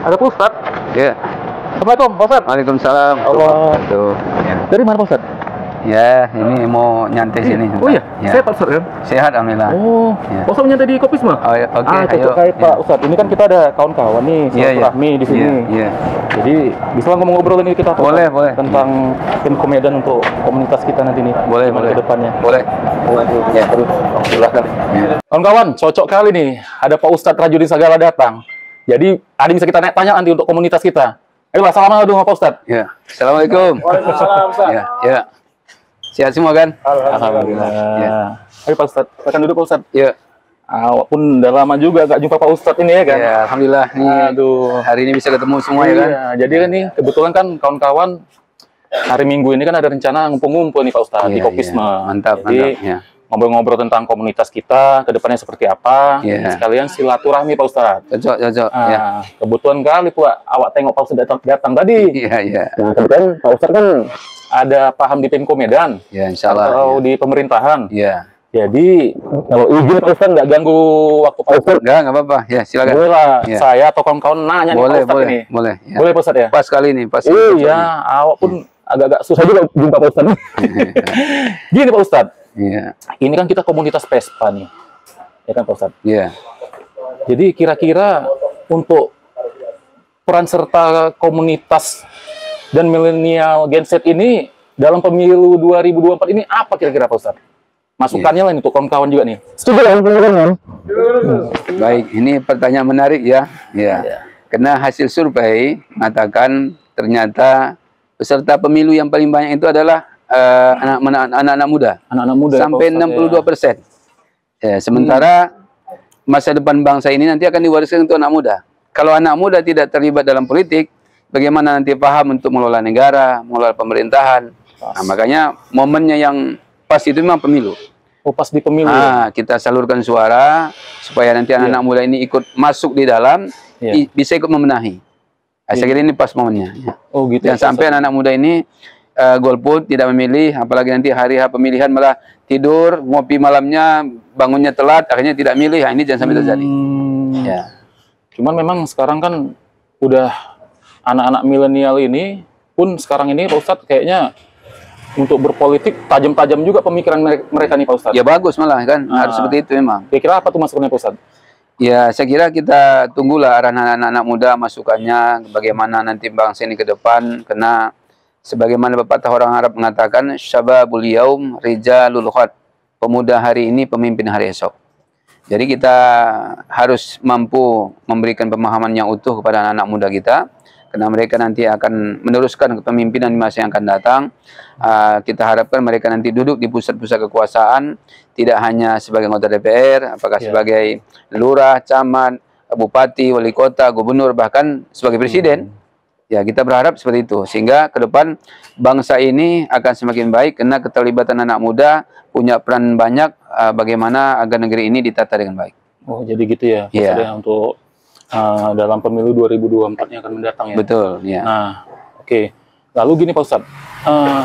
Ada Pak Ustadz. Ya. Assalamualaikum Pak Ustadz. Waalaikumsalam. Allah. Tuh. Ya. Dari mana Pak Ustadz? Ya, ini mau nyantai sini. Oh iya, Ya. saya Pak Ustadz kan? Sehat alhamdulillah. Oh, Ya. Pak Ustadz nyantai di Kopisma? Oh, ya, oke, cocok ayo. kayak Pak Ya. Ustadz. Ini kan kita ada kawan-kawan nih, Iya, iya. silaturahmi di sini. Iya, iya. Jadi bisa ngobrol ini kita Pak Boleh, Ustadz, boleh. tentang tim Komedan untuk komunitas kita nanti nih. Boleh, gimana boleh. ke depannya. Boleh. Ya, terus silakan. Ya. Kawan-kawan, cocok kali nih. Ada Pak Ustadz Rajudin Sagala datang. Jadi ada yang bisa kita tanya nanti untuk komunitas kita. Ayo, assalamualaikum dulu Pak Ustadz. Ya. Assalamualaikum. Waalaikumsalam Ustadz. Ya, ya. Sehat semua kan? Alhamdulillah. Ya. Ayo Pak Ustadz, silakan duduk Pak Ustadz. Ya. Walaupun udah lama juga gak jumpa Pak Ustadz ini ya kan? Ya, alhamdulillah nih. Aduh. Hari ini bisa ketemu semua ya kan? Iya, jadi kan nih kebetulan kan kawan-kawan hari Minggu ini kan ada rencana ngumpul-ngumpul nih Pak Ustadz di Iya, Kopisma. iya. Mantap, Jadi mantap. Ya. ngobrol-ngobrol tentang komunitas kita, ke depannya seperti apa. Iya. Sekalian silaturahmi Pak Ustadz. Cocok, cocok. Ya. Kebetulan kali Pak, awak tengok Pak Ustadz datang tadi. Iya, iya. Nah, kebetulan Pak Ustadz kan ada paham di Pemko Medan Ya, insyaallah. atau di pemerintahan. Ya. Jadi kalau izin Pak Ustadz nggak ganggu waktu Pak Ustadz. Enggak apa-apa. Ya, silakan. Boleh lah, Ya. saya atau kawan-kawan nanya nih Boleh, Pak Ustadz boleh, ini. boleh. Ya. Boleh Pak Ustadz ya? Pas kali ini, pas. Iya, awak pun agak-agak susah juga jumpa Pak Ustadz. Gini Pak Ustadz, Iya. ini kan kita komunitas Vespa nih. Ya kan Pak Ustadz? Iya. Jadi kira-kira untuk peran serta komunitas dan milenial Gen Z ini dalam pemilu 2024 ini apa kira-kira Pak Ustadz? Masukannya lah untuk kawan-kawan juga nih. Setuju kan teman-teman? Baik, ini pertanyaan menarik ya. Ya. Karena hasil survei mengatakan ternyata peserta pemilu yang paling banyak itu adalah anak-anak muda. Anak-anak muda Sampai ya, Pak Ustadz, 62%. Ya, sementara masa depan bangsa ini nanti akan diwariskan untuk anak muda. Kalau anak muda tidak terlibat dalam politik, bagaimana nanti paham untuk mengelola negara, mengelola pemerintahan. Nah, makanya momennya yang pas itu memang pemilu. Oh, pas di pemilu. Ya? Kita salurkan suara supaya nanti anak-anak muda ini ikut masuk di dalam, bisa ikut memenahi. Nah, saya kira ini pas momennya. Ya. Oh gitu. Jangan sampai anak-anak muda ini golput, tidak memilih, apalagi nanti hari pemilihan malah tidur, ngopi malamnya, bangunnya telat, akhirnya tidak milih. Nah, ini jangan sampai terjadi. Ya. Cuman memang sekarang kan udah anak-anak milenial ini pun sekarang ini Pak Ustadz kayaknya untuk berpolitik tajam-tajam juga pemikiran mereka nih Pak Ustadz. Ya bagus malah kan, harus seperti itu memang. Kira-kira apa tuh masukannya Pak Ustadz? Ya, saya kira kita tunggulah arahan anak-anak muda masukannya, bagaimana nanti bangsa ini ke depan, karena sebagaimana pepatah orang Arab mengatakan, syababul yaum rijalul ghad, pemuda hari ini pemimpin hari esok. Jadi kita harus mampu memberikan pemahaman yang utuh kepada anak-anak muda kita, karena mereka nanti akan meneruskan kepemimpinan di masa yang akan datang. Kita harapkan mereka nanti duduk di pusat-pusat kekuasaan, tidak hanya sebagai anggota DPR, apakah sebagai lurah, camat, bupati, wali kota, gubernur, bahkan sebagai presiden. Ya, kita berharap seperti itu, sehingga ke depan bangsa ini akan semakin baik, karena keterlibatan anak muda punya peran banyak bagaimana agar negeri ini ditata dengan baik. Oh, jadi gitu ya, maksudnya untuk dalam pemilu 2024 yang akan mendatang ya. Betul, ya. Nah, oke. Lalu gini Pak Ustadz,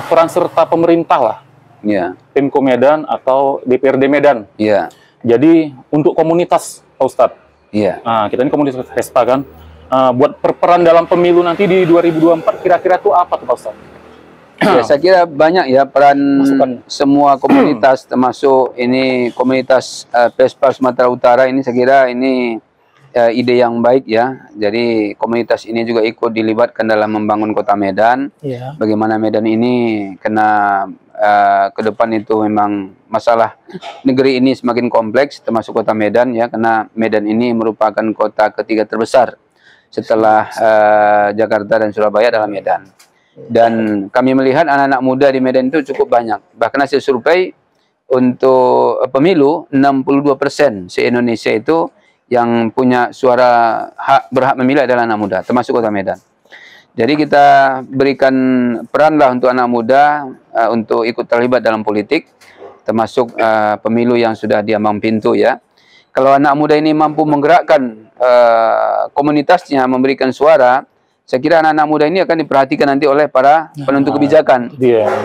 peran serta pemerintah lah, Pemko Medan atau DPRD Medan. Iya. Jadi untuk komunitas Pak Ustadz, kita ini komunitas Vespa kan, buat berperan dalam pemilu nanti di 2024 kira-kira tuh apa tuh Pak Ustadz? Ya, saya kira banyak ya peran semua komunitas, termasuk ini komunitas Vespa Sumatera Utara ini, saya kira ini ide yang baik ya. Jadi komunitas ini juga ikut dilibatkan dalam membangun kota Medan. Bagaimana Medan ini kena ke depan itu memang masalah negeri ini semakin kompleks, termasuk kota Medan ya, karena Medan ini merupakan kota ketiga terbesar setelah Jakarta dan Surabaya dalam Medan. Dan kami melihat anak-anak muda di Medan itu cukup banyak. Bahkan hasil survei untuk pemilu 62% se-Indonesia itu yang punya suara berhak memilih adalah anak muda, termasuk kota Medan. Jadi kita berikan peran lah untuk anak muda untuk ikut terlibat dalam politik, termasuk pemilu yang sudah diambang pintu ya. Kalau anak muda ini mampu menggerakkan komunitasnya, memberikan suara, saya kira anak-anak muda ini akan diperhatikan nanti oleh para penentu kebijakan.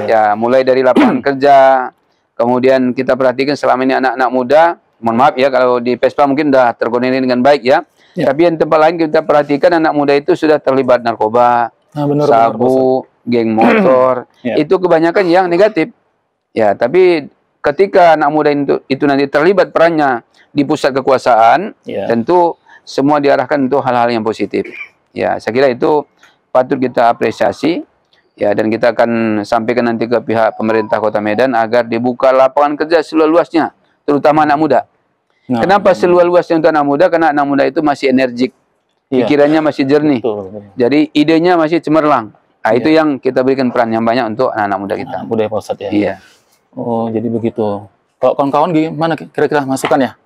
Ya, mulai dari lapangan kerja, kemudian kita perhatikan selama ini anak-anak muda, mohon maaf ya kalau di Vespa mungkin sudah terkoordinir dengan baik ya, Ya. Tapi yang tempat lain kita perhatikan anak muda itu sudah terlibat narkoba, benar, sabu, geng motor. Ya. Itu kebanyakan yang negatif. Ya, tapi ketika anak muda itu nanti terlibat perannya di pusat kekuasaan, ya, tentu semua diarahkan untuk hal-hal yang positif. Ya, saya kira itu patut kita apresiasi. Ya, dan kita akan sampaikan nanti ke pihak pemerintah Kota Medan agar dibuka lapangan kerja seluas-luasnya, terutama anak muda. Nah, kenapa seluas-luasnya untuk anak muda? Karena anak muda itu masih energik, pikirannya masih jernih, jadi idenya masih cemerlang. Nah, itu yang kita berikan peran yang banyak untuk anak-anak muda kita. Muda ya Pak Ustadz ya. Iya. Oh, jadi begitu. Kalau kawan-kawan gimana kira-kira masukannya?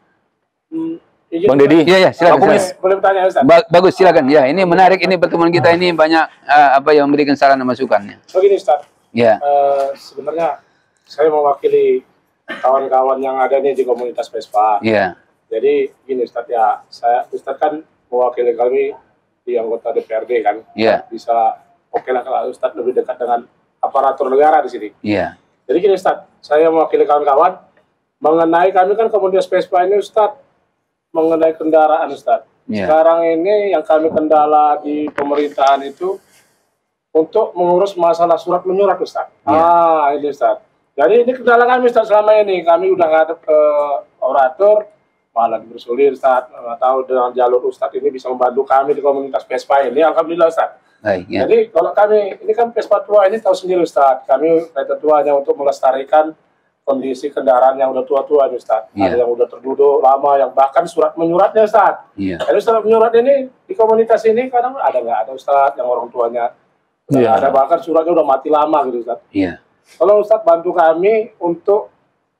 Bang Deddy. Iya, silakan. Boleh bertanya, Ustaz? Bagus, silakan. Ya, ini menarik, ini pertemuan kita ini banyak apa yang memberikan saran dan masukannya. Begini, Ustaz. Ya. Sebenarnya saya mewakili kawan-kawan yang ada nih di komunitas Vespa. Iya. Jadi gini, Ustaz, ya, Ustaz kan mewakili kami di anggota DPRD kan. Iya. Bisa oke lah kalau Ustaz lebih dekat dengan aparatur negara di sini. Iya. Jadi gini, Ustaz, saya mewakili kawan-kawan mengenai kami kan komunitas Vespa ini, Ustaz, mengenai kendaraan, Ustaz. Yeah. Sekarang ini yang kami kendala di pemerintahan itu untuk mengurus masalah surat menyurat, Ustaz. Yeah. Ini, Ustaz. Jadi ini kendala kami, Ustaz, selama ini. Kami udah ngadep ke operator, malah dipersulit, Ustaz. Nggak tahu dengan jalur Ustaz ini bisa membantu kami di komunitas Vespa ini. Alhamdulillah, Ustaz. Baik, ya. Jadi kalau kami, ini kan Vespa tua ini tahu sendiri, Ustaz. Kami kereta tuanya untuk melestarikan kondisi kendaraan yang udah tua-tua, Ustaz. Yeah. Ada yang udah terduduk lama, yang bahkan surat menyuratnya, Ustaz. Iya. Jadi surat menyurat ini di komunitas ini kadang ada nggak ada, Ustaz, yang orang tuanya. Yeah. Ada bahkan suratnya udah mati lama gitu, Ustaz. Iya. Kalau Ustaz bantu kami untuk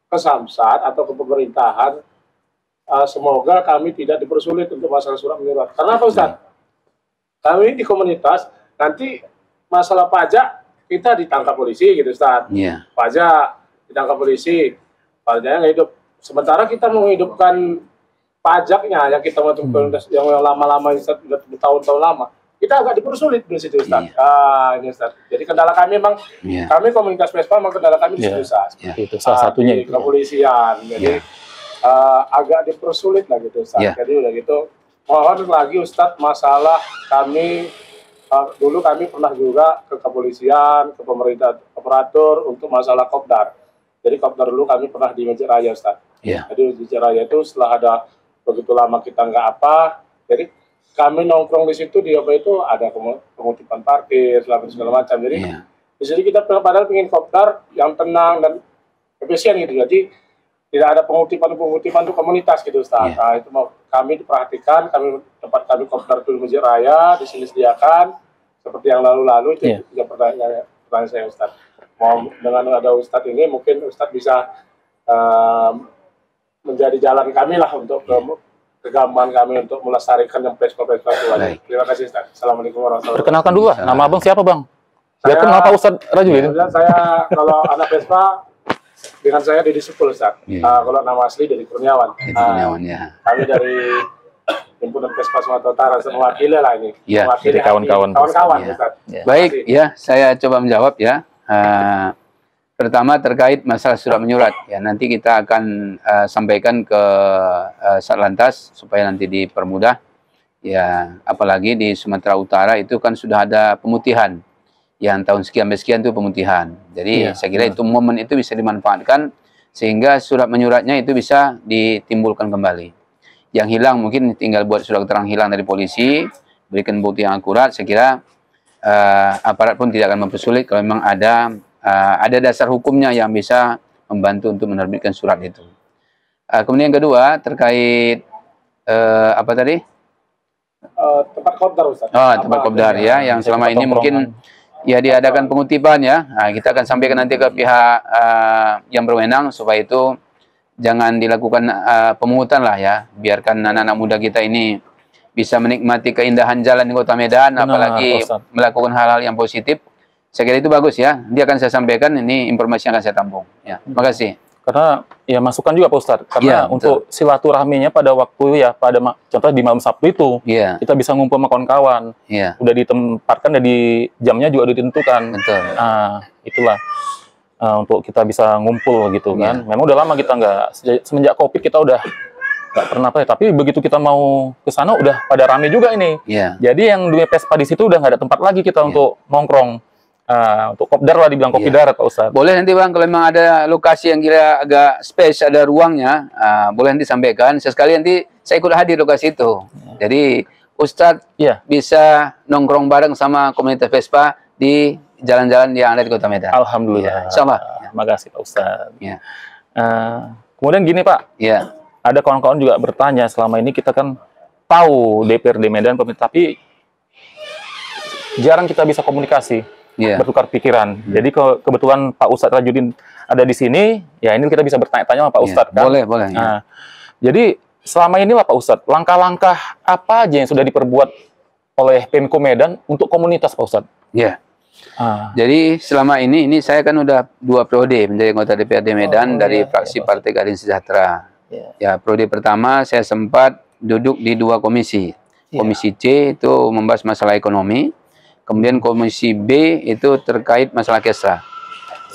ke Samsat atau ke pemerintahan, semoga kami tidak dipersulit untuk masalah surat menyurat. Karena apa, Ustaz? Kami di komunitas nanti masalah pajak kita ditangkap polisi gitu, Ustaz. Iya. Pajak ditangkap polisi, pajaknya nggak hidup. Sementara kita menghidupkan pajaknya yang kita untuk yang lama-lama, Ustaz, sudah bertahun-tahun lama, kita agak dipersulit di situ, Ustaz. Iya. Ini, Ustaz. Jadi kendala kami memang, kami komunitas Vespa memang kendala kami di situ, Ustaz. Itu salah satunya di kepolisian. Jadi agak dipersulit lah gitu, Ustaz. Jadi udah gitu, mohon lagi, Ustaz, masalah kami dulu kami pernah juga ke kepolisian, ke pemerintah operator untuk masalah kopdar. Jadi kopdar dulu kami pernah di Masjid Raya, Ustaz. Jadi di Masjid Raya itu setelah ada begitu lama kita nggak apa, jadi kami nongkrong di situ, di apa itu ada pengutipan parkir, segala macam. Jadi di sini kita padahal ingin kopdar yang tenang dan efisien gitu. Jadi tidak ada pengutipan untuk komunitas gitu, Ustaz. Nah, itu mau kami diperhatikan, tempat kami kopdar itu di Masjid Raya, di sini sediakan seperti yang lalu-lalu. Itu juga pertanyaan saya, Ustaz. Mau dengan ada Ustaz ini, mungkin Ustaz bisa menjadi jalan kami lah untuk kegaman kami untuk melestarikan yang Vespa-Vespa tua. Terima kasih, Ustaz. Assalamualaikum warahmatullahi wabarakatuh. Perkenalkan dulu, nama Abang siapa, Bang? Biar kenal Pak Ustadz Rajulin. Saya kalau anak Vespa dengan saya Deddy Supul, Ustaz. Kalau nama asli Deddy Kurniawan. Kami dari Himpunan Vespa Sumatera Utara, mewakili lah ini. Mewakili kawan-kawan. Baik, saya coba menjawab ya. Pertama terkait masalah surat menyurat. Ya, nanti kita akan sampaikan ke Satlantas supaya nanti dipermudah. Ya, apalagi di Sumatera Utara itu kan sudah ada pemutihan. Yang tahun sekian sampai sekian itu pemutihan. Jadi saya kira itu momen itu bisa dimanfaatkan sehingga surat menyuratnya itu bisa ditimbulkan kembali. Yang hilang mungkin tinggal buat surat keterangan hilang dari polisi, berikan bukti yang akurat. Saya kira aparat pun tidak akan mempersulit kalau memang ada dasar hukumnya yang bisa membantu untuk menerbitkan surat itu. Kemudian yang kedua terkait apa tadi? Tempat kopdar, Ustaz. Tempat kopdar ya, yang selama ini mungkin ya diadakan pengutipan ya. Nah, kita akan sampaikan nanti ke pihak yang berwenang supaya itu jangan dilakukan pemungutan lah ya. Biarkan anak-anak muda kita ini bisa menikmati keindahan jalan di Kota Medan, apalagi melakukan hal-hal yang positif. Saya kira itu bagus ya. Dia akan saya sampaikan, ini informasi yang akan saya tampung. Ya, terima kasih. Karena ya masukan juga Pak Ustadz. Karena untuk silaturahminya pada waktu ya, contoh di malam Sabtu itu, kita bisa ngumpul sama kawan-kawan. Udah ditempatkan, dan di jamnya juga ditentukan. Betul. Nah, itulah untuk kita bisa ngumpul gitu kan. Memang udah lama kita nggak, semenjak COVID kita udah nggak pernah apa. Tapi begitu kita mau ke sana udah pada rame juga ini. Iya. Jadi yang dunia Vespa di situ udah nggak ada tempat lagi kita untuk nongkrong. Untuk kopdar lah, dibilang kopi darat Pak Ustadz. Boleh nanti Bang, kalau memang ada lokasi yang kira agak space, ada ruangnya, boleh nanti sampaikan. Sesekali nanti saya ikut hadir lokasi itu. Jadi Ustadz bisa nongkrong bareng sama komunitas Vespa di jalan-jalan yang ada di Kota Medan. Alhamdulillah. Insyaallah. Makasih Pak Ustadz. Ya. Kemudian gini Pak, ada kawan-kawan juga bertanya, selama ini kita kan tahu DPRD Medan, tapi jarang kita bisa komunikasi. Bertukar pikiran. Jadi kebetulan Pak Ustadz Rajudin ada di sini, ya ini kita bisa bertanya-tanya sama Pak Ustadz. Kan? Boleh. Jadi selama inilah Pak Ustadz, langkah-langkah apa aja yang sudah diperbuat oleh Pemko Medan untuk komunitas Pak Ustadz? Jadi selama ini saya kan udah 2 periode menjadi anggota DPRD Medan dari fraksi Partai Keadilan Sejahtera. Ya, periode pertama saya sempat duduk di 2 komisi. Komisi C itu membahas masalah ekonomi. Kemudian komisi B itu terkait masalah kesra.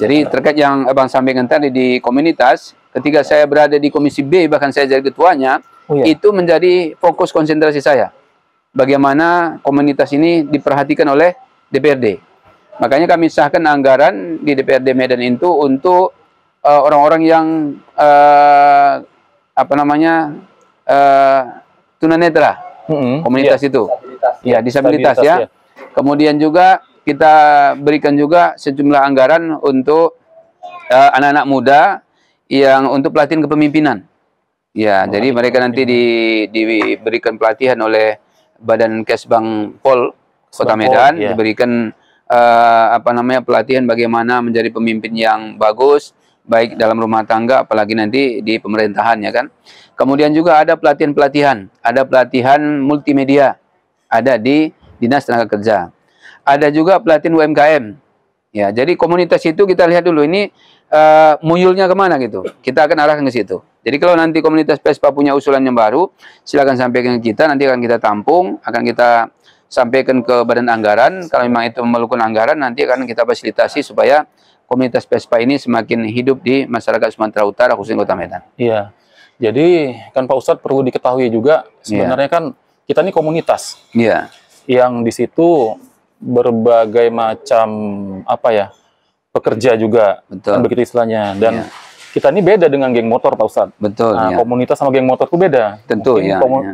Jadi terkait yang Abang sampaikan tadi di komunitas, ketika saya berada di komisi B, bahkan saya jadi ketuanya, itu menjadi fokus konsentrasi saya. Bagaimana komunitas ini diperhatikan oleh DPRD. Makanya kami sahkan anggaran di DPRD Medan itu untuk orang-orang yang tunanetra, komunitas itu. Disabilitas ya. Kemudian juga kita berikan juga sejumlah anggaran untuk anak-anak muda yang untuk pelatihan kepemimpinan. Jadi mereka nanti diberikan pelatihan oleh Badan Kesbang Pol Kota Medan, diberikan pelatihan bagaimana menjadi pemimpin yang bagus, baik dalam rumah tangga, apalagi nanti di pemerintahan, ya kan. Kemudian juga ada pelatihan-pelatihan, ada pelatihan multimedia, ada di Dinas Tenaga Kerja. Ada juga pelatihan UMKM. Ya, jadi komunitas itu kita lihat dulu ini muyulnya kemana gitu. Kita akan arahkan ke situ. Jadi kalau nanti komunitas Vespa punya usulan yang baru, silakan sampaikan ke kita. Nanti akan kita tampung, akan kita sampaikan ke badan anggaran. Kalau memang itu memerlukan anggaran, nanti akan kita fasilitasi supaya komunitas Vespa ini semakin hidup di masyarakat Sumatera Utara, khususnya Kota Medan. Iya. Jadi kan Pak Ustadz perlu diketahui juga sebenarnya kan kita ini komunitas. Yang di situ berbagai macam pekerja juga, kan begitu istilahnya. Dan kita ini beda dengan geng motor Pak Ustadz. Komunitas sama geng motor itu beda. Tentu.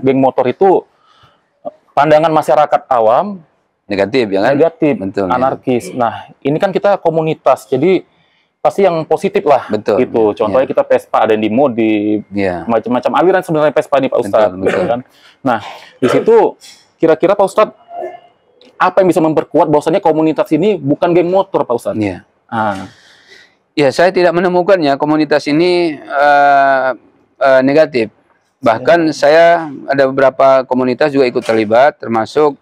Geng motor itu pandangan masyarakat awam negatif, ya kan? Negatif, anarkis. Nah, ini kan kita komunitas, jadi pasti yang positif lah. Gitu. Contohnya kita Vespa, ada yang di modi, macam-macam aliran sebenarnya Vespa ini Pak Ustadz. Kan? Nah, di situ kira-kira Pak Ustadz, apa yang bisa memperkuat bahwasannya komunitas ini bukan geng motor Pak Ustadz? Ya, saya tidak menemukannya komunitas ini negatif. Bahkan saya ada beberapa komunitas juga ikut terlibat, termasuk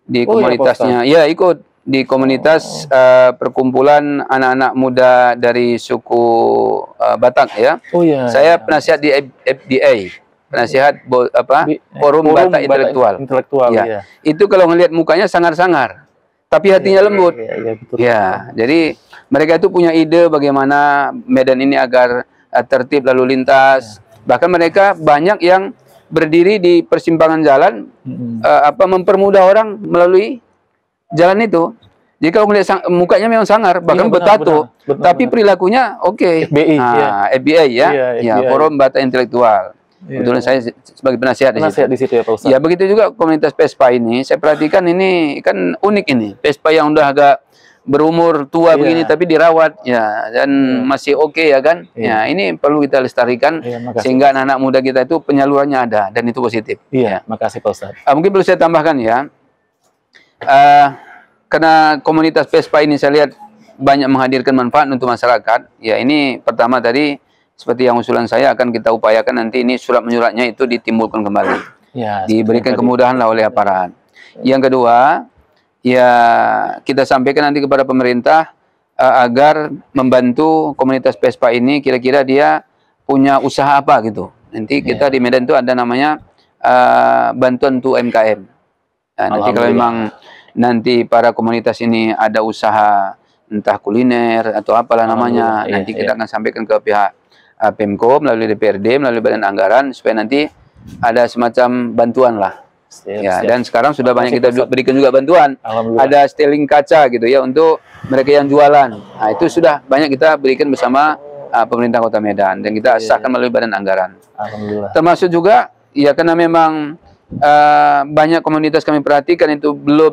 di komunitasnya. Ikut di komunitas perkumpulan anak-anak muda dari suku Batak ya. Saya penasihat di FDA. Penasihat Forum Batak Intelektual. Itu kalau ngelihat mukanya sangar-sangar, tapi hatinya lembut. Jadi mereka itu punya ide bagaimana Medan ini agar tertib lalu lintas. Bahkan mereka banyak yang berdiri di persimpangan jalan, mempermudah orang melalui jalan itu. Jadi kalau melihat mukanya memang sangar, bahkan bertato, tapi perilakunya FBI, FBI Forum Batak Intelektual. Kebetulan saya sebagai penasihat di situ ya Pak Ustadz. Ya, begitu juga komunitas Vespa ini, saya perhatikan ini kan unik ini. Vespa yang udah agak berumur tua begini tapi dirawat dan masih ya kan. Ini perlu kita lestarikan sehingga anak-anak muda kita itu penyalurannya ada dan itu positif. Makasih Pak Ustadz. Mungkin perlu saya tambahkan ya. Karena komunitas Vespa ini saya lihat banyak menghadirkan manfaat untuk masyarakat. Ya, ini pertama tadi seperti yang usulan saya akan kita upayakan nanti ini surat-menyuratnya itu ditimbulkan kembali. Diberikan kemudahan lah oleh aparat. Yang kedua, kita sampaikan nanti kepada pemerintah agar membantu komunitas Vespa ini, kira-kira dia punya usaha apa gitu. Nanti kita di Medan itu ada namanya bantuan untuk UMKM. Nanti kalau memang nanti para komunitas ini ada usaha entah kuliner atau apalah namanya, nanti kita akan sampaikan ke pihak Pemko melalui DPRD, melalui badan anggaran supaya nanti ada semacam bantuan lah. Ya, dan sekarang sudah banyak kita berikan juga bantuan. Ada steling kaca gitu ya untuk mereka yang jualan. Nah, itu sudah banyak kita berikan bersama pemerintah Kota Medan dan kita sahkan melalui badan anggaran. Alhamdulillah. Termasuk juga ya karena memang banyak komunitas kami perhatikan itu belum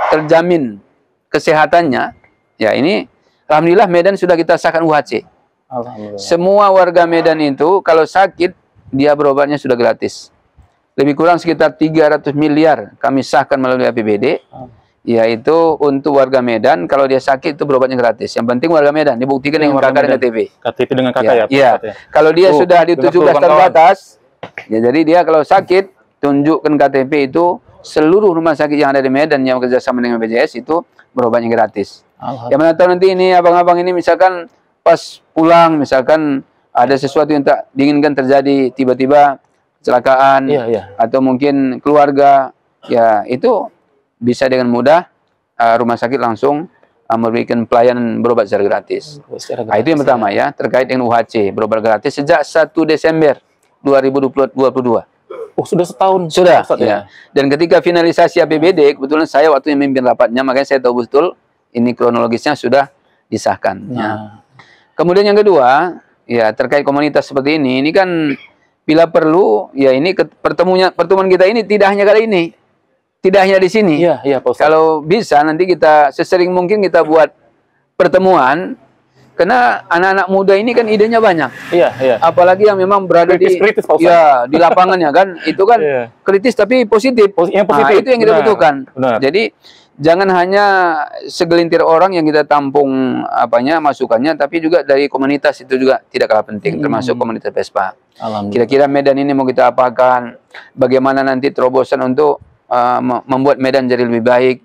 terjamin kesehatannya. Ya, ini alhamdulillah Medan sudah kita sahkan UHC. Alhamdulillah. Semua warga Medan itu kalau sakit dia berobatnya sudah gratis. Lebih kurang sekitar 300 miliar kami sahkan melalui APBD, yaitu untuk warga Medan kalau dia sakit itu berobatnya gratis. Yang penting warga Medan dibuktikan dengan KK dan KTP. KTP dengan KK ya? Iya. Kalau dia sudah di 17 tahun ke atas, ya jadi dia kalau sakit tunjukkan KTP itu seluruh rumah sakit yang ada di Medan yang bekerjasama dengan BPJS itu berobatnya gratis. Yang mana tahu nanti ini abang-abang ini misalkan pas pulang misalkan ada sesuatu yang tak diinginkan terjadi tiba-tiba kecelakaan atau mungkin keluarga ya itu bisa dengan mudah rumah sakit langsung memberikan pelayanan berobat secara gratis. Nah, itu yang pertama ya terkait dengan UHC berobat gratis sejak 1 Desember 2022. Oh sudah setahun sudah ya. Dan ketika finalisasi APBD kebetulan saya waktu yang memimpin rapatnya makanya saya tahu betul ini kronologisnya sudah disahkan. Ya. Kemudian yang kedua ya terkait komunitas seperti ini kan bila perlu, ya ini pertemuan kita ini tidak hanya kali ini, tidak hanya di sini. Iya, Pak Ustadz. Kalau bisa nanti kita sesering mungkin kita buat pertemuan, karena anak-anak muda ini kan idenya banyak. Iya. Apalagi yang memang berada kritis, Pak Ustadz. Ya di lapangannya kan, itu kan kritis tapi positif. Yang positif. Nah, itu yang kita butuhkan. Benar. Jadi jangan hanya segelintir orang yang kita tampung masukannya, tapi juga dari komunitas itu juga tidak kalah penting, termasuk komunitas Vespa. Kira-kira Medan ini mau kita apakan? Bagaimana nanti terobosan untuk membuat Medan jadi lebih baik?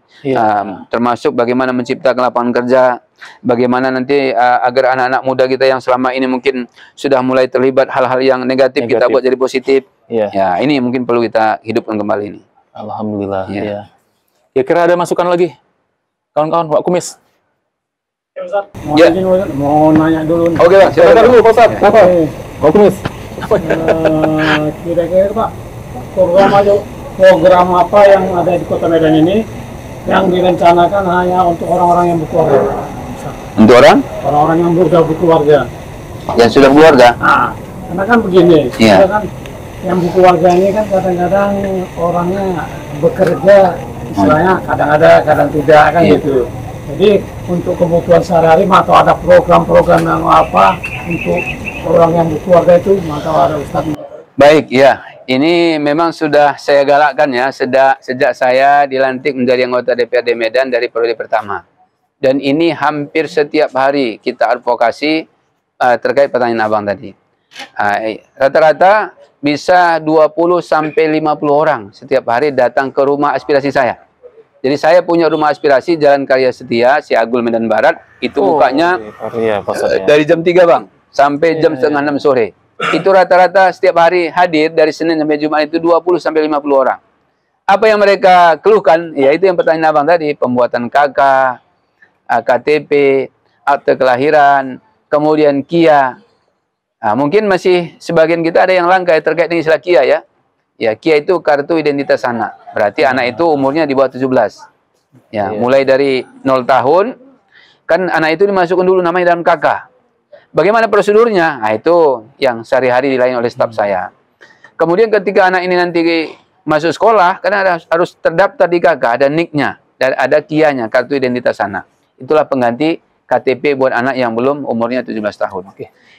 Termasuk bagaimana menciptakan lapangan kerja? Bagaimana nanti agar anak-anak muda kita yang selama ini mungkin sudah mulai terlibat hal-hal yang negatif kita buat jadi positif? Ya, ini mungkin perlu kita hidupkan kembali ini. Alhamdulillah. Ya kira ada masukan lagi, kawan-kawan, Pak Kumis. Ya, mau nanya dulu. Oke, Pak. Silakan dulu, Pak Ustadz. Pak Kumis. Kira-kira Pak, program apa yang ada di Kota Medan ini yang direncanakan hanya untuk orang-orang yang berkeluarga? Untuk orang-orang yang sudah berkeluarga. Yang sudah berkeluarga? Nah, karena kan begini, kan yang berkeluarga ini kan kadang-kadang orangnya bekerja. Istilahnya kadang ada, kadang tidak kan gitu. Jadi untuk kebutuhan sehari-hari atau ada program-program yang apa untuk orang yang berkeluarga itu atau ada Ustaz? Baik, ya. Ini memang sudah saya galakkan ya sejak saya dilantik menjadi anggota DPRD Medan dari periode pertama. Dan ini hampir setiap hari kita advokasi terkait pertanyaan abang tadi. Rata-rata bisa 20 sampai 50 orang setiap hari datang ke rumah aspirasi saya. Jadi saya punya rumah aspirasi Jalan Karya Setia, Siagul, Medan Barat. Itu bukanya dari jam 3 Bang, sampai jam setengah 6 sore. Itu rata-rata setiap hari hadir dari Senin sampai Jumat itu 20 sampai 50 orang. Apa yang mereka keluhkan? Ya itu yang pertanyaan abang tadi, pembuatan KK, KTP, akte kelahiran, kemudian KIA. Nah, mungkin masih sebagian kita ada yang langka terkait dengan istilah KIA ya. Ya, KIA itu kartu identitas anak. Berarti anak itu umurnya di bawah 17. Ya, mulai dari 0 tahun kan anak itu dimasukkan dulu namanya dalam KK. Bagaimana prosedurnya? Nah, itu yang sehari-hari dilayani oleh staf saya. Kemudian ketika anak ini nanti masuk sekolah, karena harus terdaftar di KK, ada NIK-nya, dan ada KIA-nya, kartu identitas anak. Itulah pengganti KTP buat anak yang belum umurnya 17 tahun.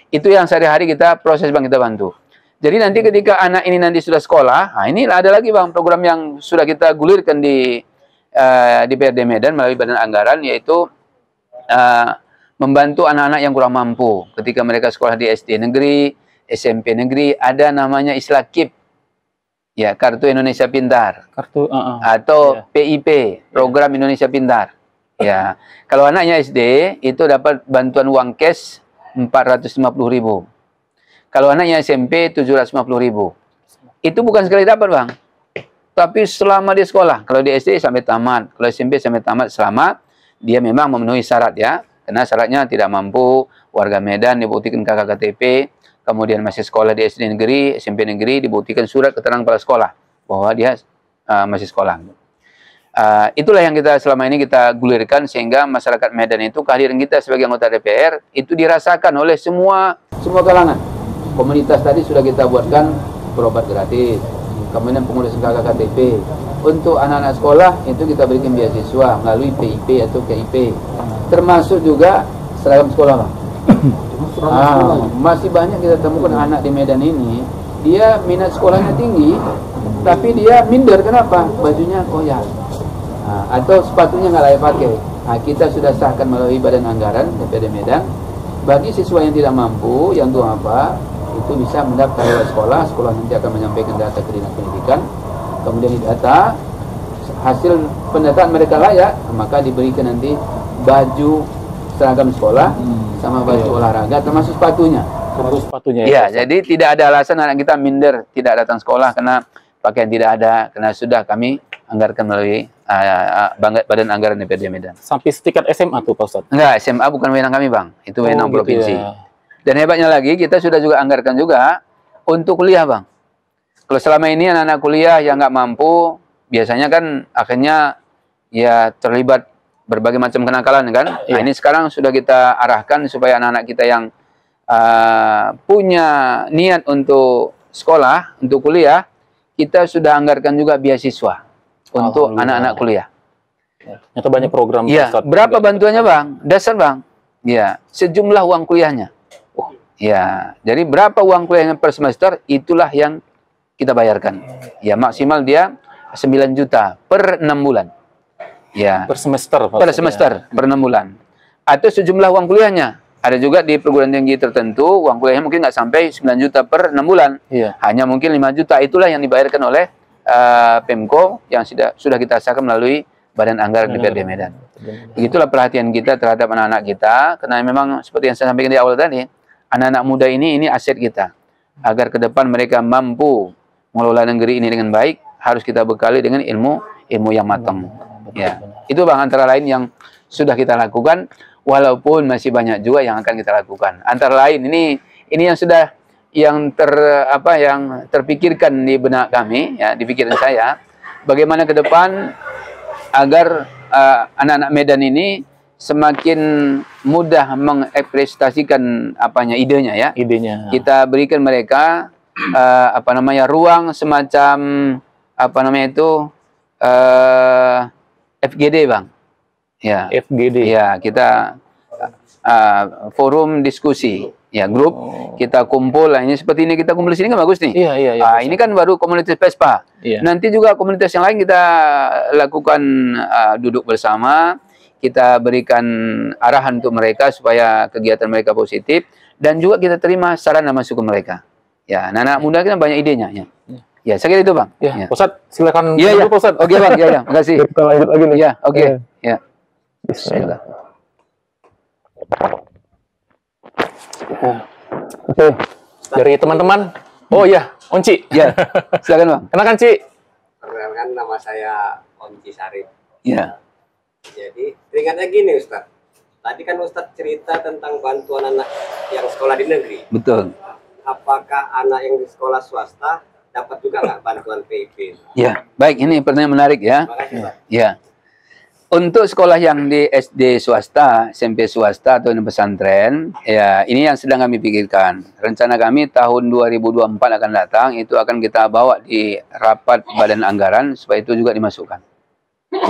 Itu yang sehari-hari kita proses Bang, kita bantu. Jadi nanti ketika anak ini nanti sudah sekolah, nah inilah ada lagi Bang program yang sudah kita gulirkan di DPRD Medan melalui badan anggaran, yaitu membantu anak-anak yang kurang mampu ketika mereka sekolah di SD negeri, SMP negeri, ada namanya istilah KIP, ya Kartu Indonesia Pintar, atau PIP, Program Indonesia Pintar. Ya, kalau anaknya SD itu dapat bantuan uang cash 450.000. Kalau anaknya SMP 750.000. Itu bukan sekali dapat Bang, tapi selama di sekolah. Kalau di SD sampai tamat, kalau SMP sampai tamat selama dia memang memenuhi syarat ya. Karena syaratnya tidak mampu, warga Medan dibuktikan KK KTP, kemudian masih sekolah di SD negeri, SMP negeri, dibuktikan surat keterangan kepala sekolah bahwa dia masih sekolah. Itulah yang kita selama ini kita gulirkan, sehingga masyarakat Medan itu, kehadiran kita sebagai anggota DPR itu dirasakan oleh semua kalangan. Komunitas tadi sudah kita buatkan berobat gratis, kemudian pengurus KKKTP. Untuk anak-anak sekolah itu kita berikan beasiswa melalui PIP atau KIP, termasuk juga seragam sekolah, Bang. Masih banyak kita temukan anak di Medan ini, dia minat sekolahnya tinggi, tapi dia minder. Kenapa? Bajunya koyak, atau sepatunya nggak layak pakai. Kita sudah sahkan melalui Badan Anggaran DPRD Medan, bagi siswa yang tidak mampu, yang tuh apa, itu bisa mendaftar lewat sekolah. Sekolah nanti akan menyampaikan data ke Dinas Pendidikan, kemudian didata, hasil pendataan mereka layak, maka diberikan nanti baju seragam sekolah sama baju olahraga, termasuk sepatunya. Ya, jadi tidak ada alasan anak kita minder tidak datang sekolah karena pakaian tidak ada, karena sudah kami anggarkan melalui Badan Anggaran DPRD Medan. Sampai setingkat SMA tuh Pak Ustadz? Enggak, SMA bukan wewenang kami, Bang. Itu wewenang gitu provinsi. ya. Dan hebatnya lagi, kita sudah juga anggarkan juga untuk kuliah, Bang. Kalau selama ini anak-anak kuliah yang nggak mampu, biasanya kan akhirnya ya terlibat berbagai macam kenakalan kan. Nah, ini sekarang sudah kita arahkan supaya anak-anak kita yang punya niat untuk sekolah, untuk kuliah, kita sudah anggarkan juga beasiswa untuk anak-anak kuliah. Ternyata banyak program. Iya, berapa bantuannya, Bang? Dasar, Bang. Iya, sejumlah uang kuliahnya. Ya, jadi berapa uang kuliahnya per semester, itulah yang kita bayarkan. Ya, maksimal dia 9 juta per 6 bulan. Ya. Per semester. Per semester, per 6 bulan. Atau sejumlah uang kuliahnya. Ada juga di perguruan tinggi tertentu, uang kuliahnya mungkin nggak sampai 9 juta per 6 bulan. Iya. Hanya mungkin 5 juta. Itulah yang dibayarkan oleh Pemko yang sudah kita sahkan melalui Badan Anggaran DPRD Medan. Begitulah perhatian kita terhadap anak-anak kita, karena memang seperti yang saya sampaikan di awal tadi, anak-anak muda ini aset kita. Agar ke depan mereka mampu mengelola negeri ini dengan baik, harus kita bekali dengan ilmu yang matang. Ya, itu Bang antara lain yang sudah kita lakukan, walaupun masih banyak juga yang akan kita lakukan. Antara lain ini yang sudah yang terpikirkan di benak kami, ya, di pikiran saya, bagaimana ke depan agar anak-anak Medan ini semakin mudah mengekspresikan idenya, ya. Idenya. Kita berikan mereka ruang semacam FGD, Bang. Ya. FGD. Ya, kita forum diskusi, ya, grup. Kita kumpul, ini seperti ini kita kumpul di sini kan bagus nih. Iya. Ini kan baru komunitas Vespa. Iya. Nanti juga komunitas yang lain kita lakukan duduk bersama, kita berikan arahan untuk mereka supaya kegiatan mereka positif, dan juga kita terima saran dan masukan mereka. Ya, anak-anak muda kita banyak idenya, ya. Ya, saya kira itu, Bang. Ya, Ustadz, silakan. Iya, Pak Ustadz. Oke, Bang. Ya, makasih. Kita lanjut lagi nih. Ya, oke. Ya. Bismillah. Oke. Dari teman-teman. Oh iya, Onci. Ya. Silakan, Bang. Kenakan, Ci. Perkenalkan, nama saya Onci Sarif. Ya. Jadi, teringatnya gini, Ustadz. Tadi kan Ustadz cerita tentang bantuan anak yang sekolah di negeri. Betul. Apakah anak yang di sekolah swasta dapat juga nggak bantuan PIP? Ya, baik. Ini pertanyaan menarik, ya. Makasih, Pak. Ya. Untuk sekolah yang di SD swasta, SMP swasta atau di pesantren, ya ini yang sedang kami pikirkan. Rencana kami tahun 2024 akan datang, itu akan kita bawa di rapat Badan Anggaran supaya itu juga dimasukkan.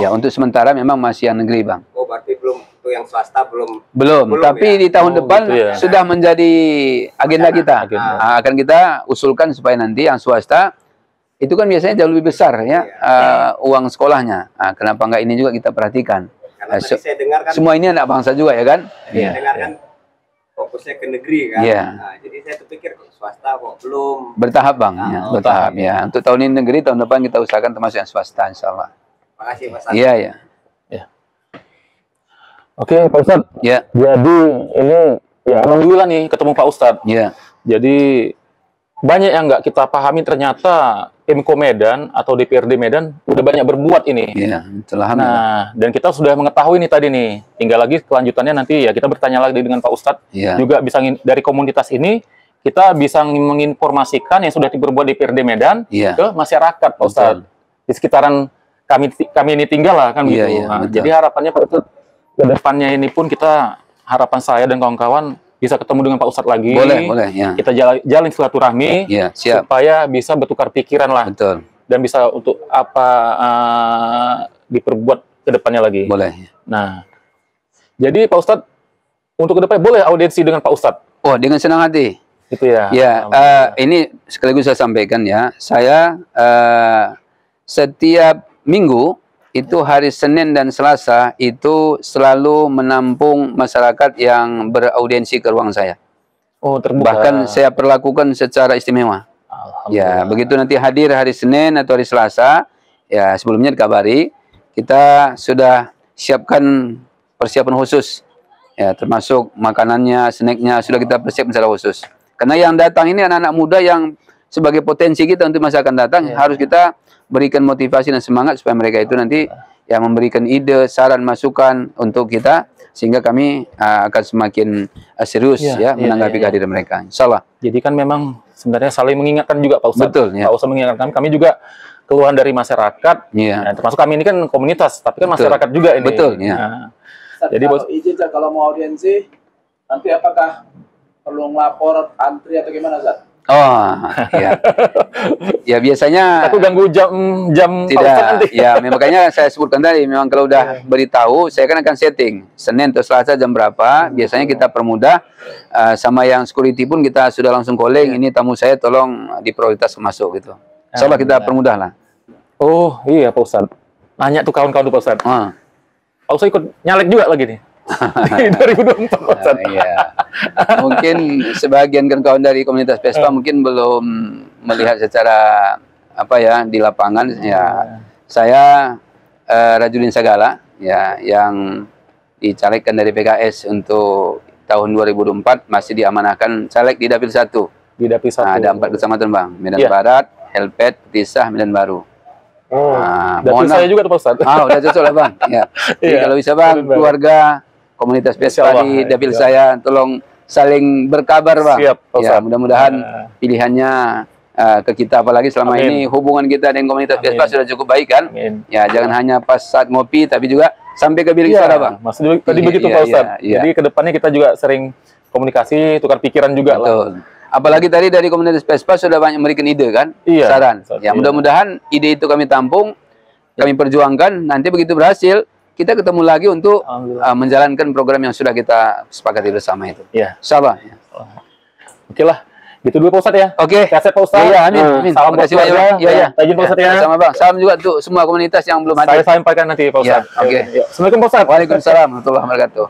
Ya, untuk sementara memang masih yang negeri, Bang. Oh, berarti belum, untuk yang swasta Belum, tapi ya? di tahun depan gitu ya. sudah menjadi agenda kita. Akan kita usulkan supaya nanti yang swasta itu kan biasanya jauh lebih besar, ya, uang sekolahnya. Kenapa enggak ini juga kita perhatikan? Karena tadi saya dengar kan, semua ini anak bangsa juga, ya kan? saya dengar kan fokusnya ke negeri kan. Iya. Nah, jadi saya terpikir kok swasta kok belum. Bertahap, Bang. Ya, bertahap, ya. Untuk tahun ini negeri, tahun depan kita usahakan termasuk yang swasta, insya Allah. Makasih, Pak. Iya, ya. Oke, Pak Ustadz. Ya. Jadi ini ya alhamdulillah nih ketemu Pak Ustadz. Ya. Jadi banyak yang nggak kita pahami, ternyata Pemko Medan atau DPRD Medan udah banyak berbuat ini. Iya, telah. Nah, dan kita sudah mengetahui nih tadi nih. Tinggal lagi kelanjutannya nanti ya kita bertanya lagi dengan Pak Ustadz. Iya. Juga bisa dari komunitas ini kita bisa menginformasikan yang sudah diperbuat DPRD Medan ke masyarakat, Pak Ustadz. Di sekitaran kami ini tinggal lah kan gitu. Nah, jadi harapannya Pak Ustadz ke depannya ini pun kita, harapan saya dan kawan-kawan bisa ketemu dengan Pak Ustadz lagi. Boleh, ya. Kita jalin silaturahmi supaya bisa bertukar pikiran lah. Dan bisa untuk apa diperbuat ke depannya lagi. Boleh. Nah, jadi Pak Ustadz untuk ke depannya boleh audiensi dengan Pak Ustadz? Oh, dengan senang hati. Itu ya. Ya, ini sekaligus saya sampaikan ya. Saya setiap minggu itu hari Senin dan Selasa itu selalu menampung masyarakat yang beraudiensi ke ruang saya. Oh, terbuka. Bahkan saya perlakukan secara istimewa. Ya, begitu nanti hadir hari Senin atau hari Selasa, ya sebelumnya dikabari, kita sudah siapkan persiapan khusus. Ya, termasuk makanannya, snacknya sudah kita persiapkan secara khusus. Karena yang datang ini anak-anak muda yang sebagai potensi kita untuk masa akan datang, harus kita berikan motivasi dan semangat supaya mereka itu nanti yang memberikan ide, saran, masukan untuk kita, sehingga kami akan semakin serius menanggapi kehadiran mereka. Insyaallah. Jadi kan memang sebenarnya saling mengingatkan juga Pak Ustadz. Betul. Pak Ustadz mengingatkan kami juga keluhan dari masyarakat. Nah, termasuk kami ini kan komunitas, tapi kan masyarakat juga ini. Betul. Nah, jadi kalau izin kalau mau audiensi, nanti apakah perlu ngelapor antri atau gimana, Zat? Oh, ya. Ya biasanya aku ganggu jam tidak. Ya, makanya saya sebutkan tadi, memang kalau udah beritahu, saya kan akan setting Senin atau Selasa jam berapa. Biasanya kita permudah, sama yang security pun kita sudah langsung calling. Ini tamu saya, tolong diprioritas masuk gitu. Insyaallah kita permudah lah. Oh iya Pak Ustadz. Nanya tuh kawan-kawan tuh Pak Ustadz. Pak Ustadz ikut nyalek juga lagi nih. 2024 Pak Ustadz. Iya. Mungkin sebagian kawan dari komunitas Vespa mungkin belum melihat secara apa ya di lapangan. Ya, saya Rajulin Sagala ya yang dicalegkan dari PKS untuk tahun 2024 masih diamanahkan caleg di Dapil 1. Di Dapil 1. Nah, ada 4 kecamatan Bang, Medan Barat, Helpet, Tisah, Medan Baru. Oh, Dapil saya juga tuh Pak Ustadz. Udah cocok lah Bang. Ya. Jadi kalau bisa Bang, keluarga komunitas Vespa di Dapil saya tolong saling berkabar Bang. Siap, ya, mudah-mudahan pilihannya ke kita, apalagi selama ini hubungan kita dengan komunitas Vespa sudah cukup baik kan. Ya, jangan hanya pas saat ngopi tapi juga sampai ke bilik suara Bang. Maksudnya tadi begitu Pak Ustadz. Jadi kedepannya kita juga sering komunikasi, tukar pikiran juga lah. Apalagi tadi dari komunitas Vespa sudah banyak memberikan ide kan, saran. Ya, mudah-mudahan ide itu kami tampung, kami perjuangkan. Nanti begitu berhasil, kita ketemu lagi untuk menjalankan program yang sudah kita sepakati bersama itu. Iya. Insyaallah. Ya. Oke lah, gitu dulu Pak Ustadz ya. Oke. Sehat Pak Ustadz. Iya, amin. Salam kasih banyak. Iya. Izin Pak Ustadz ya. Sama Bang. Salam juga untuk semua komunitas yang belum hadir. Saya sampaikan nanti Pak Ustadz. Oke. Assalamualaikum Pak Ustadz. Waalaikumsalam warahmatullahi wabarakatuh.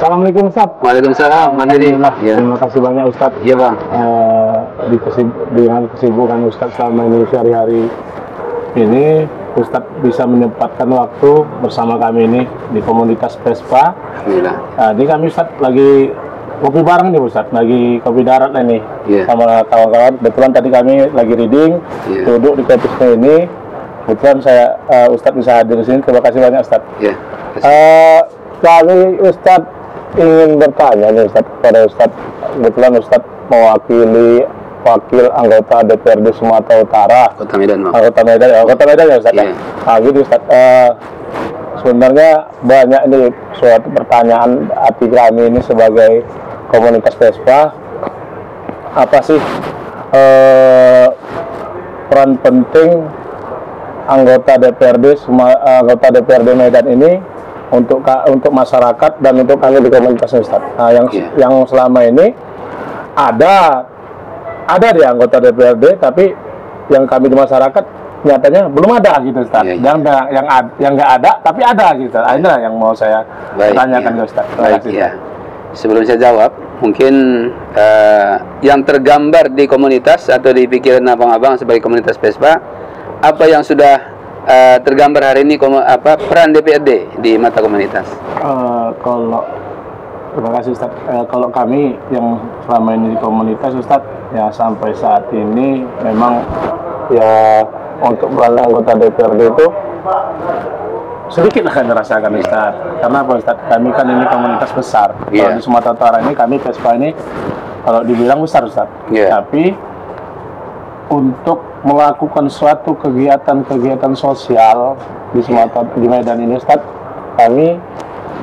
Assalamualaikum Ustaz. Waalaikumsalam. Ya. Terima kasih banyak Ustaz. Iya Bang. Dengan kesibukan Ustaz selama ini sehari-hari ini, Ustaz bisa menyempatkan waktu bersama kami ini di komunitas Vespa. Alhamdulillah. Ini kami Ustaz lagi kopi bareng nih Ustadz, lagi kopi darat nih sama kawan-kawan. Kebetulan tadi kami lagi reading, duduk di kopi ini. Kebetulan saya Ustadz bisa hadir di sini. Terima kasih banyak Ustadz. Kami Ustadz ingin bertanya nih Ustadz kepada Ustadz. Kebetulan Ustadz mewakili wakil anggota DPRD Sumatera Utara. Kota Medan ya Ustadz. Nah gitu Ustadz. Sebenarnya banyak nih suatu pertanyaan hati kami ini sebagai komunitas Vespa, apa sih peran penting anggota DPRD Medan ini untuk masyarakat dan untuk kami di komunitas Ustaz. Nah, yang selama ini ada di anggota DPRD, tapi yang kami di masyarakat nyatanya belum ada gitu Ustaz. Yang nggak ada tapi ada gitu. Ini yang mau saya tanyakan Ustaz. Sebelum saya jawab, mungkin yang tergambar di komunitas atau di pikiran abang-abang sebagai komunitas Vespa, apa yang sudah tergambar hari ini, peran DPRD di mata komunitas? Terima kasih Ustaz. Kalau kami yang selama ini di komunitas Ustaz, ya sampai saat ini memang ya untuk peran anggota DPRD itu sedikit akan dirasakan Ustaz. Karena apa Ustaz? Kami kan ini komunitas besar. Kalau di Sumatera Utara ini kami Vespa ini kalau dibilang besar Ustaz. Tapi untuk melakukan suatu kegiatan sosial di Medan ini Ustaz, kami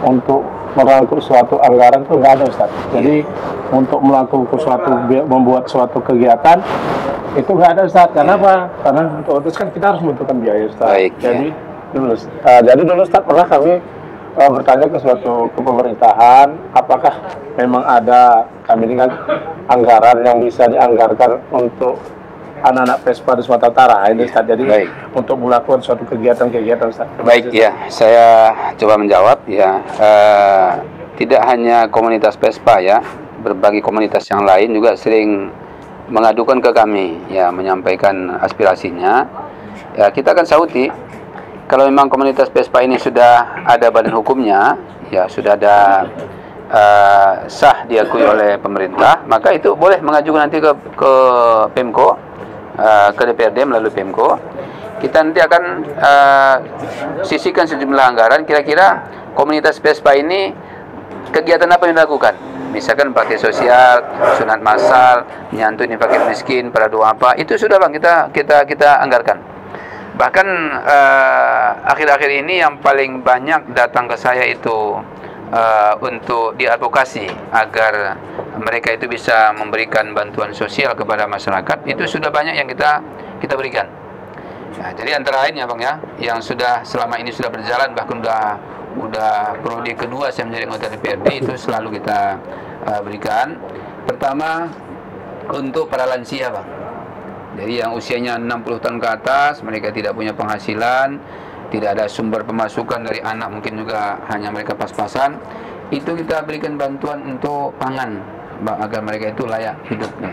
untuk merangkul suatu anggaran itu nggak ada Ustaz. Jadi untuk membuat suatu kegiatan itu nggak ada Ustaz. Karena apa? Karena untuk itu kan kita harus membutuhkan biaya Ustaz. Jadi dulu Ustaz pernah kami bertanya ke pemerintahan, apakah memang ada kami dengan anggaran yang bisa dianggarkan untuk anak-anak Vespa di Sumatera Utara ini Ustaz. Jadi untuk melakukan suatu kegiatan Ustaz. Saya coba menjawab ya. Tidak hanya komunitas Vespa ya, berbagai komunitas yang lain juga sering mengadukan ke kami ya, menyampaikan aspirasinya. Ya, kita akan sauti kalau memang komunitas Vespa ini sudah ada badan hukumnya, ya sudah ada sah diakui oleh pemerintah, maka itu boleh mengajukan nanti ke Pemko, ke DPRD melalui Pemko. Kita nanti akan sisihkan sejumlah anggaran, kira-kira komunitas Vespa ini kegiatan apa yang dilakukan. Misalkan pakai sosial, sunat massal, nyantuni fakir miskin, pada doa apa, itu sudah Bang kita anggarkan. Bahkan akhir-akhir ini yang paling banyak datang ke saya itu untuk diadvokasi agar mereka itu bisa memberikan bantuan sosial kepada masyarakat, itu sudah banyak yang kita berikan. Nah, jadi antara lain ya Bang ya, yang sudah selama ini sudah berjalan, bahkan udah periode kedua saya menjadi anggota DPRD, itu selalu kita berikan. Pertama untuk para lansia Bang. Jadi yang usianya 60 tahun ke atas, mereka tidak punya penghasilan, tidak ada sumber pemasukan dari anak, mungkin juga hanya mereka pas-pasan, itu kita berikan bantuan untuk pangan agar mereka itu layak hidupnya.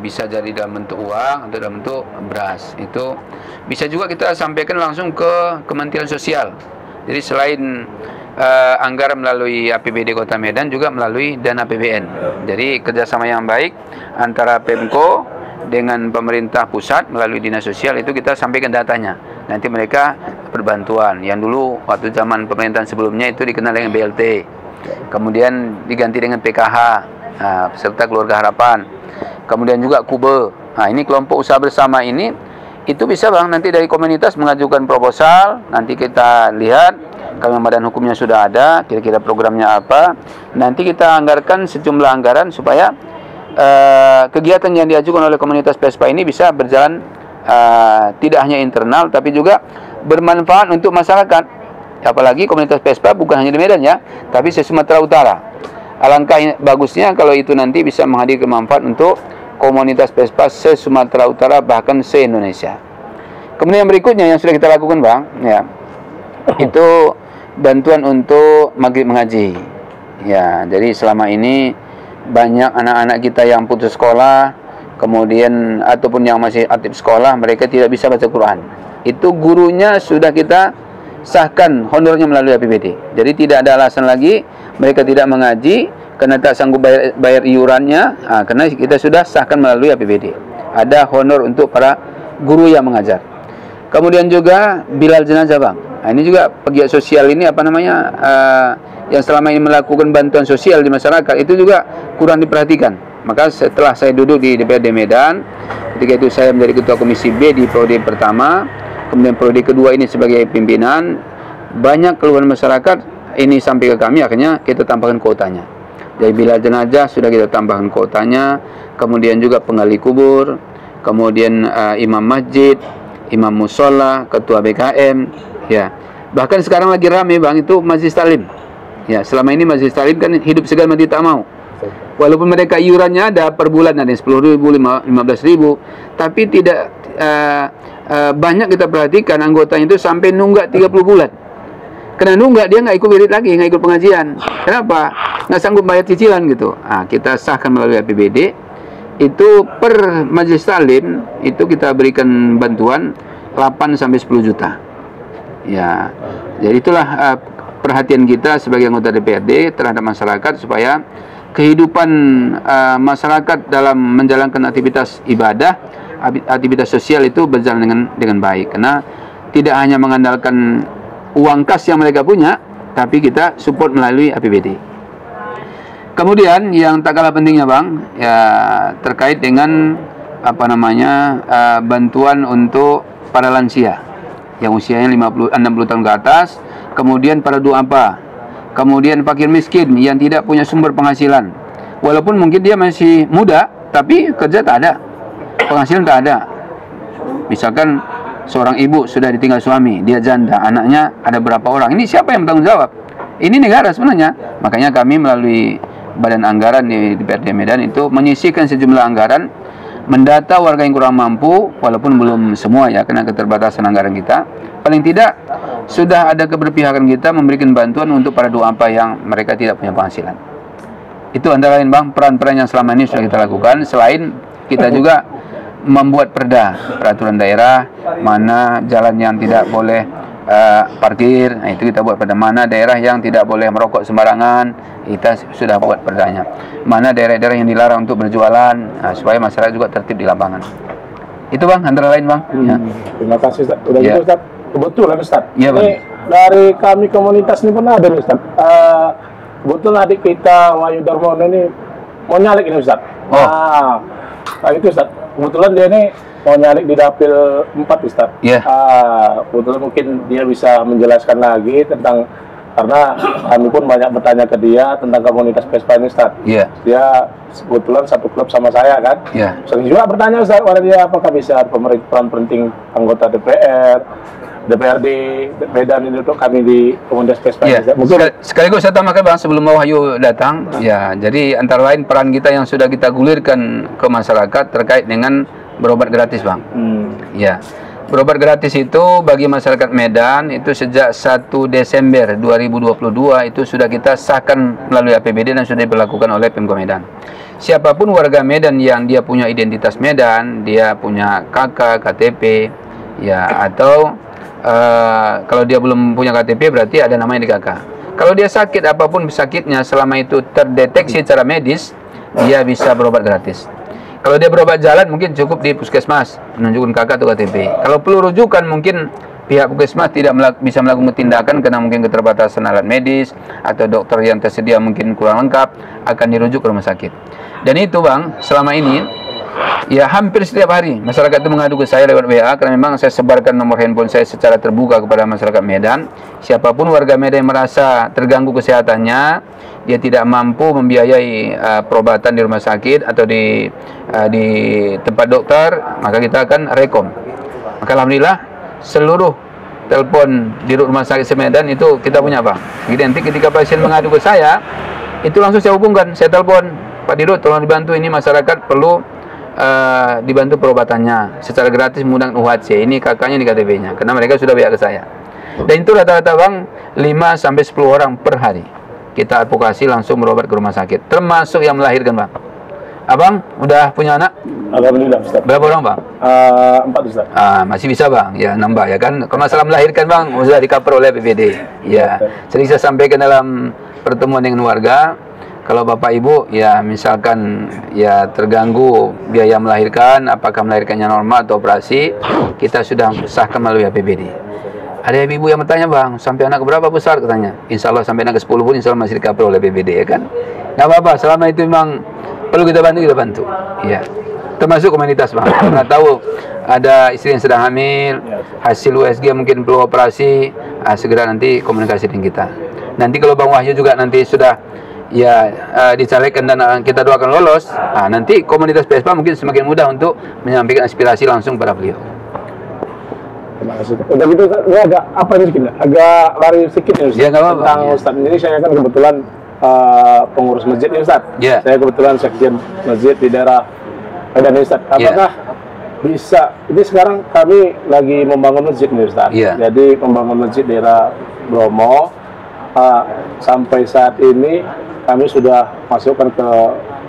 Bisa jadi dalam bentuk uang atau dalam bentuk beras. Itu bisa juga kita sampaikan langsung ke Kementerian Sosial. Jadi selain anggaran melalui APBD Kota Medan, juga melalui dana APBN. Jadi kerjasama yang baik antara Pemko dengan pemerintah pusat melalui dinas sosial, itu kita sampaikan datanya. Nanti mereka berbantuan. Yang dulu waktu zaman pemerintahan sebelumnya itu dikenal dengan BLT, kemudian diganti dengan PKH, peserta keluarga harapan, kemudian juga KUBE. Nah, ini kelompok usaha bersama ini, itu bisa Bang nanti dari komunitas mengajukan proposal, nanti kita lihat kalau badan hukumnya sudah ada, kira-kira programnya apa, nanti kita anggarkan sejumlah anggaran supaya kegiatan yang diajukan oleh komunitas Vespa ini bisa berjalan tidak hanya internal tapi juga bermanfaat untuk masyarakat. Apalagi komunitas Vespa bukan hanya di Medan ya, tapi se-Sumatera Utara. Alangkah bagusnya kalau itu nanti bisa menghadirkan manfaat untuk komunitas Vespa se-Sumatera Utara, bahkan se-Indonesia. Kemudian yang berikutnya yang sudah kita lakukan Bang ya, itu bantuan untuk maghrib mengaji. Ya, jadi selama ini banyak anak-anak kita yang putus sekolah, kemudian ataupun yang masih aktif sekolah, mereka tidak bisa baca Quran. Itu gurunya sudah kita sahkan honornya melalui APBD. Jadi tidak ada alasan lagi mereka tidak mengaji karena tak sanggup bayar iurannya, karena kita sudah sahkan melalui APBD. Ada honor untuk para guru yang mengajar. Kemudian juga bilal jenazah bang. Nah, ini juga pegiat sosial ini apa namanya yang selama ini melakukan bantuan sosial di masyarakat itu juga kurang diperhatikan. Maka setelah saya duduk di DPRD Medan, ketika itu saya menjadi ketua komisi B di periode pertama, kemudian periode kedua ini sebagai pimpinan, banyak keluhan masyarakat ini sampai ke kami, akhirnya kita tambahkan kuotanya. Jadi bila jenazah sudah kita tambahkan kuotanya, kemudian juga penggali kubur, kemudian imam masjid, imam musola, ketua BKM, ya. Bahkan sekarang lagi rame bang itu majelis taklim. Ya, selama ini majelis taklim kan hidup segan mati tak mau. Walaupun mereka iurannya ada per bulan, ada 10.000, 15.000, tapi tidak banyak kita perhatikan anggotanya itu sampai nunggak 30 bulan. Karena nunggak dia nggak ikut wirid lagi, nggak ikut pengajian. Kenapa? Nggak sanggup bayar cicilan gitu. Kita sahkan melalui APBD. Itu per majelis taklim itu kita berikan bantuan 8 sampai 10 juta. Ya. Jadi itulah perhatian kita sebagai anggota DPRD terhadap masyarakat supaya kehidupan masyarakat dalam menjalankan aktivitas ibadah, aktivitas sosial itu berjalan dengan baik. Karena tidak hanya mengandalkan uang kas yang mereka punya, tapi kita support melalui APBD. Kemudian yang tak kalah pentingnya bang, ya terkait dengan apa namanya bantuan untuk para lansia yang usianya 60 tahun ke atas, kemudian para duafa, kemudian fakir miskin yang tidak punya sumber penghasilan. Walaupun mungkin dia masih muda, tapi kerja tak ada, penghasilan tak ada. Misalkan seorang ibu sudah ditinggal suami, dia janda, anaknya ada berapa orang. Ini siapa yang bertanggung jawab? Ini negara sebenarnya. Makanya kami melalui Badan Anggaran di DPRD Medan itu menyisihkan sejumlah anggaran, mendata warga yang kurang mampu, walaupun belum semua ya, karena keterbatasan anggaran kita. Paling tidak sudah ada keberpihakan kita memberikan bantuan untuk para duafa yang mereka tidak punya penghasilan. Itu antara lain bang, peran-peran yang selama ini sudah kita lakukan. Selain kita juga membuat peraturan daerah, mana jalan yang tidak boleh parkir, nah itu kita buat pada mana daerah yang tidak boleh merokok sembarangan, kita sudah buat perdanya. Mana daerah-daerah yang dilarang untuk berjualan, supaya masyarakat juga tertib di lapangan. Itu bang, antara lain bang. Ya. Terima kasih Ustaz. Udah gitu Ustaz. Kebetulan Ustaz. Ya, ini dari kami komunitas ini pun ada Ustaz. Kebetulan adik kita Wahyu Darmono ini mau nyalek ini Ustaz. Nah itu Ustaz. Kebetulan dia ini mau nyalek di dapil 4 Ustaz. Kebetulan mungkin dia bisa menjelaskan lagi tentang, karena kami pun banyak bertanya ke dia tentang komunitas Vespa ini Ustaz. Dia kebetulan satu klub sama saya kan. Sering juga bertanya Ustaz pada dia apakah bisa peran penting anggota DPR, DPRD Medan ini untuk kami di komunitas Vespa ini. Sekaligus saya tambahkan bang sebelum Wahyu datang. Jadi antara lain peran kita yang sudah kita gulirkan ke masyarakat terkait dengan berobat gratis bang. Berobat gratis itu bagi masyarakat Medan itu sejak 1 Desember 2022 itu sudah kita sahkan melalui APBD dan sudah diberlakukan oleh Pemko Medan. Siapapun warga Medan yang dia punya identitas Medan, dia punya KK, KTP, atau kalau dia belum punya KTP berarti ada namanya di KK. Kalau dia sakit apapun sakitnya selama itu terdeteksi secara medis, dia bisa berobat gratis. Kalau dia berobat jalan mungkin cukup di puskesmas menunjukkan KK atau KTP. Kalau perlu rujukan mungkin pihak puskesmas tidak bisa melakukan tindakan karena mungkin keterbatasan alat medis atau dokter yang tersedia mungkin kurang lengkap, akan dirujuk ke rumah sakit. Dan itu bang, selama ini hampir setiap hari masyarakat itu mengadu ke saya lewat WA, karena memang saya sebarkan nomor handphone saya secara terbuka kepada masyarakat Medan. Siapapun warga Medan yang merasa terganggu kesehatannya, dia tidak mampu membiayai perobatan di rumah sakit atau di tempat dokter, maka kita akan rekom. Maka alhamdulillah seluruh telepon di rumah sakit Medan itu kita punya bang. Jadi nanti ketika pasien mengadu ke saya, itu langsung saya hubungkan, saya telepon, Pak Dirut tolong dibantu, ini masyarakat perlu dibantu perobatannya secara gratis menggunakan UHC, ini kakaknya di KTP-nya, karena mereka sudah biar ke saya. Dan itu rata-rata bang 5-10 orang per hari kita advokasi langsung berobat ke rumah sakit, termasuk yang melahirkan bang. Abang udah punya anak? Alhamdulillah Ustaz. Berapa orang bang? 4 Ustaz. Masih bisa bang, nambah ya kan. Kalau masalah melahirkan bang sudah di-cover oleh APBD. Sering saya sampaikan dalam pertemuan dengan warga, Kalau Bapak Ibu ya misalkan ya terganggu biaya melahirkan, apakah melahirkannya normal atau operasi, kita sudah sahkan melalui APBD. Ada ibu yang bertanya, Bang, sampai anak berapa besar katanya? Insya Allah sampai anak ke 10 pun insya Allah masih di-cover oleh APBD, ya kan? Nggak apa-apa, selama itu memang perlu kita bantu. Iya. Termasuk komunitas, Bang. Karena tahu ada istri yang sedang hamil, hasil USG mungkin perlu operasi, segera nanti komunikasi dengan kita. Nanti kalau Bang Wahyu juga nanti sudah ya dicalekkan dan kita doakan lolos, nanti komunitas PSPA mungkin semakin mudah untuk menyampaikan aspirasi langsung pada beliau. Terima kasih. Udah gitu, ini agak apa ini sedikit, agak lari sedikit ya Ustaz. Ya, nggak apa-apa. Tentang Ustaz ini saya kan kebetulan pengurus masjid ya Ustaz. Ya. Saya kebetulan sekjen masjid di daerah Medan Ustaz. Apakah bisa, ini sekarang kami lagi membangun masjid nih Ustaz. Jadi membangun masjid daerah Bromo, sampai saat ini kami sudah masukkan ke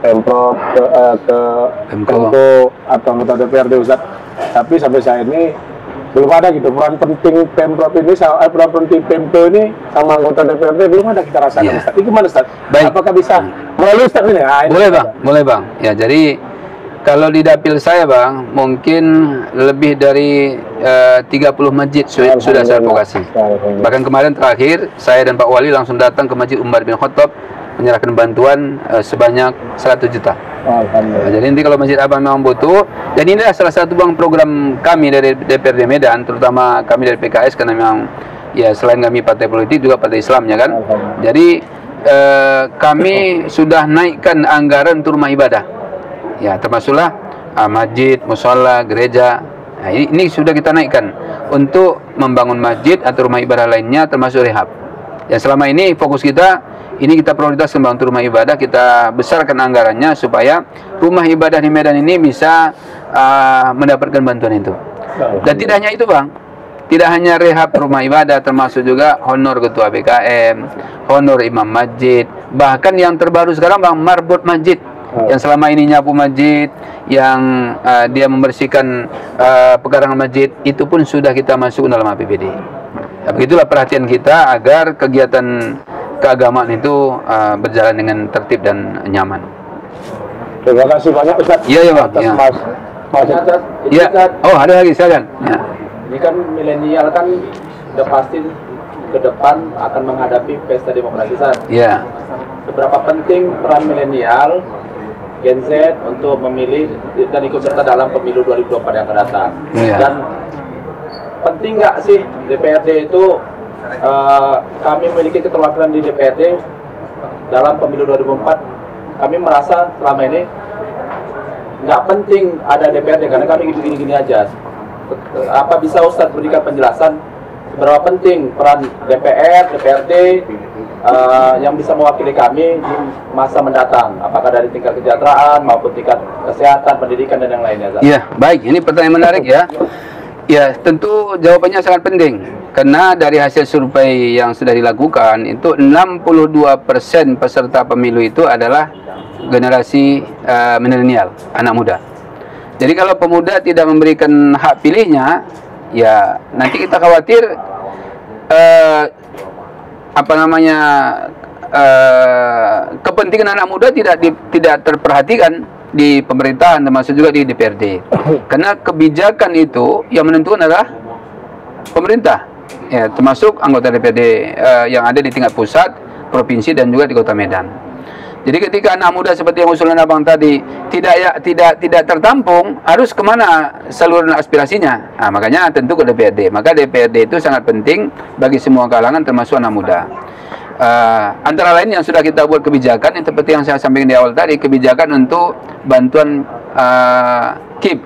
Pemprov, ke Pemko atau anggota DPRD Ustaz. Tapi sampai saat ini belum ada gitu peran penting Pemprov ini, peran penting Pemko ini sama anggota DPRD belum ada kita rasakan Ustaz. Ini gimana Ustaz? Baik. Apakah bisa melalui Ustaz ini? Boleh Bang. Ya, jadi kalau di dapil saya Bang, mungkin lebih dari 30 masjid sudah saya advokasi. Bahkan kemarin terakhir saya dan Pak Wali langsung datang ke Masjid Umar bin Khattab menyerahkan bantuan sebanyak 100 juta. Jadi nanti kalau Masjid Abang memang butuh, dan ini adalah salah satu Bang program kami dari DPRD Medan, terutama kami dari PKS, karena memang ya selain kami partai politik juga partai Islam ya kan. Jadi kami sudah naikkan anggaran untuk rumah ibadah. Ya, termasuklah masjid, mushola, gereja. Nah, ini sudah kita naikkan untuk membangun masjid atau rumah ibadah lainnya, termasuk rehab. Ya, selama ini fokus kita ini kita prioritas membangun rumah ibadah, kita besarkan anggarannya supaya rumah ibadah di Medan ini bisa mendapatkan bantuan itu. Dan tidak hanya itu Bang, tidak hanya rehab rumah ibadah, termasuk juga honor ketua BKM, honor imam masjid, bahkan yang terbaru sekarang Bang, marbot masjid. Yang selama ini nyapu masjid, yang dia membersihkan pekarangan masjid, itu pun sudah kita masuk dalam APBD. Ya, begitulah perhatian kita agar kegiatan keagamaan itu berjalan dengan tertib dan nyaman. Terima kasih banyak Ustaz. Iya Bang. Iya. Oh, ada lagi silakan. Ya. Ini kan milenial kan udah pasti ke depan akan menghadapi pesta demokrasi Ustaz. Iya. Seberapa penting peran milenial Gen Z untuk memilih dan ikut serta dalam pemilu 2024 yang akan datang? Dan penting nggak sih DPRD itu kami memiliki keterwakilan di DPRD dalam pemilu 2024? Kami merasa selama ini nggak penting ada DPRD karena kami gini-gini aja. Apa bisa Ustadz berikan penjelasan seberapa penting peran DPR, DPRD yang bisa mewakili kami di masa mendatang, apakah dari tingkat kesejahteraan maupun tingkat kesehatan, pendidikan dan yang lainnya? Iya, baik. Ini pertanyaan menarik ya. Ya, tentu jawabannya sangat penting karena dari hasil survei yang sudah dilakukan itu 62% peserta pemilu itu adalah generasi milenial, anak muda. Jadi kalau pemuda tidak memberikan hak pilihnya, ya nanti kita khawatir kepentingan anak muda tidak terperhatikan di pemerintahan, termasuk juga di DPRD. Karena kebijakan itu yang menentukan adalah pemerintah, ya, termasuk anggota DPRD yang ada di tingkat pusat, provinsi dan juga di Kota Medan. Jadi ketika anak muda seperti yang usulan Abang tadi tidak tertampung, harus kemana saluran aspirasinya? Nah, makanya tentu ke DPRD. Maka DPRD itu sangat penting bagi semua kalangan, termasuk anak muda. Antara lain yang sudah kita buat kebijakan yang seperti yang saya sampaikan di awal tadi, kebijakan untuk bantuan KIP,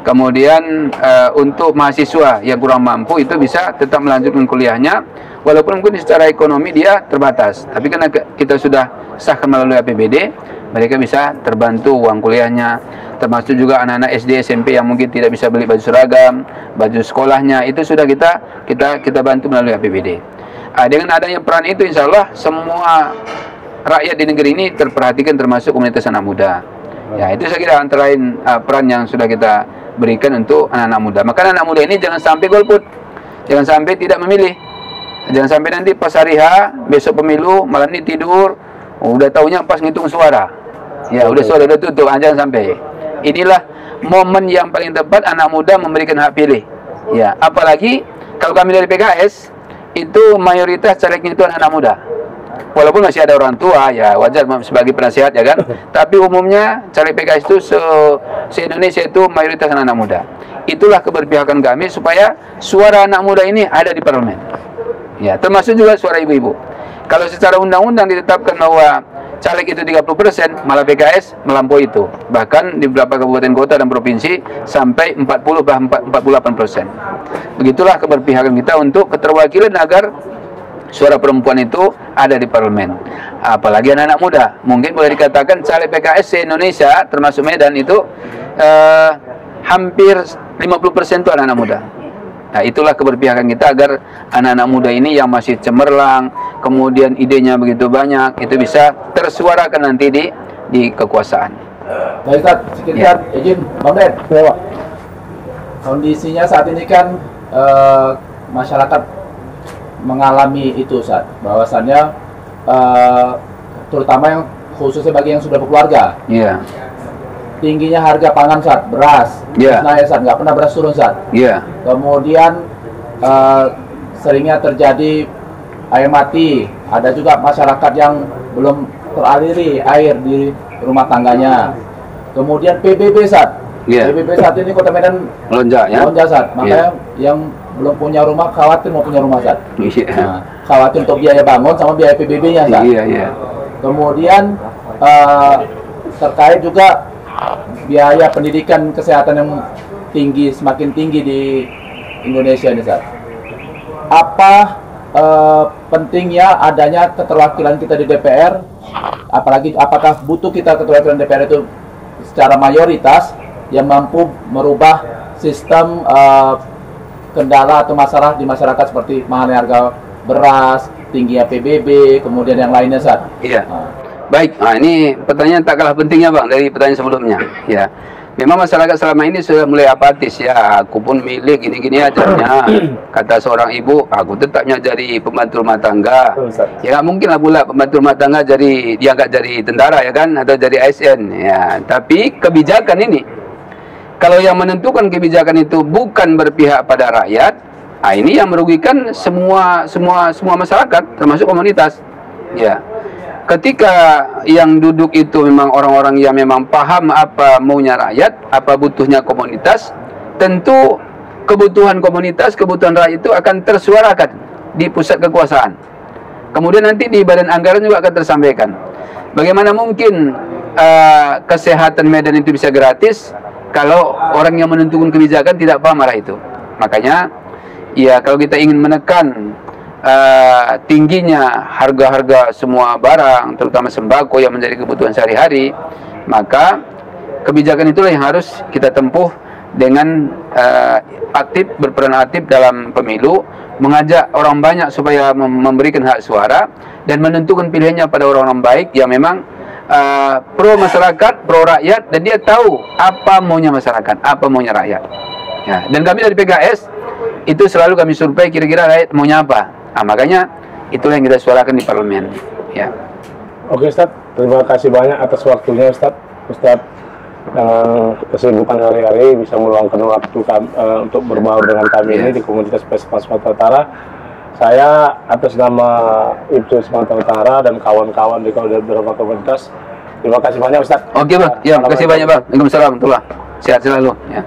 kemudian untuk mahasiswa yang kurang mampu itu bisa tetap melanjutkan kuliahnya walaupun mungkin secara ekonomi dia terbatas, tapi karena kita sudah sahkan melalui APBD, mereka bisa terbantu uang kuliahnya, termasuk juga anak-anak SD SMP yang mungkin tidak bisa beli baju seragam, baju sekolahnya, itu sudah kita bantu melalui APBD. Dengan adanya peran itu, insya Allah semua rakyat di negeri ini terperhatikan, termasuk komunitas anak muda. Ya, itu saya kira antara lain peran yang sudah kita berikan untuk anak-anak muda. Maka anak muda ini jangan sampai golput, jangan sampai tidak memilih, jangan sampai nanti pas hari H besok pemilu malam ini tidur, Udah taunya pas ngitung suara. Ya, udah suara udah tutup, jangan sampai. Inilah momen yang paling tepat anak muda memberikan hak pilih. Ya, apalagi kalau kami dari PKS itu mayoritas calegnya itu anak muda. Walaupun masih ada orang tua, ya wajar sebagai penasihat ya kan. Tapi umumnya caleg PKS itu se-Indonesia itu mayoritas anak muda. Itulah keberpihakan kami supaya suara anak muda ini ada di parlemen. Ya, termasuk juga suara ibu-ibu. Kalau secara undang-undang ditetapkan bahwa caleg itu 30%, malah PKS melampaui itu. Bahkan di beberapa kabupaten kota dan provinsi sampai 40 bahkan 48%. Begitulah keberpihakan kita untuk keterwakilan agar suara perempuan itu ada di parlemen. Apalagi anak-anak muda. Mungkin boleh dikatakan caleg PKS se-Indonesia termasuk Medan itu hampir 50% itu anak-anak muda. Nah, itulah keberpihakan kita agar anak-anak muda ini yang masih cemerlang, kemudian idenya begitu banyak, itu bisa tersuarakan nanti di kekuasaan. Baik, Ustaz, sekitar izin Bang Den. Kondisinya saat ini kan masyarakat mengalami itu, Ustaz, bahwasannya terutama yang khususnya bagi yang sudah berkeluarga. Iya. Tingginya harga pangan, Ustaz, beras, naik, Ustaz, nggak pernah beras turun, Ustaz. Iya. Kemudian seringnya terjadi air mati. Ada juga masyarakat yang belum teraliri air di rumah tangganya. Kemudian PBB, Ustaz. PBB saat ini Kota Medan melonjak, ya. Melonjak, Ustaz. Makanya yang belum punya rumah khawatir mau punya rumah, Ustaz. Nah, khawatir untuk biaya bangun sama biaya PBB-nya, Ustaz. Iya. Kemudian terkait juga biaya pendidikan kesehatan yang tinggi, semakin tinggi di Indonesia ini, Ustaz. Apa pentingnya adanya keterwakilan kita di DPR? Apalagi apakah butuh kita keterwakilan DPR itu secara mayoritas yang mampu merubah sistem kendala atau masalah di masyarakat seperti mahalnya harga beras, tingginya PBB, kemudian yang lainnya, Ustaz? Iya. Baik, nah ini pertanyaan tak kalah pentingnya, Bang, dari pertanyaan sebelumnya. Ya, memang masyarakat selama ini sudah mulai apatis, ya. Aku pun milih gini-gini aja. Kata seorang ibu, aku tetapnya jadi pembantu rumah tangga. Ya nggak mungkin lah pula pembantu rumah tangga diangkat jadi tentara, ya kan, atau jadi ASN. Ya, tapi kebijakan ini, kalau yang menentukan kebijakan itu bukan berpihak pada rakyat, nah ini yang merugikan semua masyarakat, termasuk komunitas. Ya. Ketika yang duduk itu memang orang-orang yang memang paham apa maunya rakyat, apa butuhnya komunitas, tentu kebutuhan komunitas, kebutuhan rakyat itu akan tersuarakan di pusat kekuasaan. Kemudian nanti di badan anggaran juga akan tersampaikan. Bagaimana mungkin kesehatan Medan itu bisa gratis kalau orang yang menentukan kebijakan tidak paham arah itu. Makanya, ya kalau kita ingin menekan tingginya harga-harga semua barang, terutama sembako yang menjadi kebutuhan sehari-hari, maka kebijakan itulah yang harus kita tempuh dengan berperan aktif dalam pemilu, mengajak orang banyak supaya memberikan hak suara dan menentukan pilihannya pada orang-orang baik yang memang pro masyarakat, pro rakyat, dan dia tahu apa maunya masyarakat, apa maunya rakyat. Ya, dan kami dari PKS itu selalu kami survei kira-kira rakyat maunya apa. Nah, makanya itulah yang kita suarakan di parlemen. Ya. Oke, Ustaz, terima kasih banyak atas waktunya, Ustaz. Ustaz dengan kesibukan hari-hari bisa meluangkan waktu untuk berbaur dengan kami ini di komunitas PESPAS Sumatera Utara. Saya atas nama IPSU Sumatera Utara dan kawan-kawan di beberapa komunitas, terima kasih banyak, Ustaz. Oke, Bang. Ya, terima kasih banyak, Bang. Waalaikumsalam warahmatullahi wabarakatuh. Sehat selalu. Ya.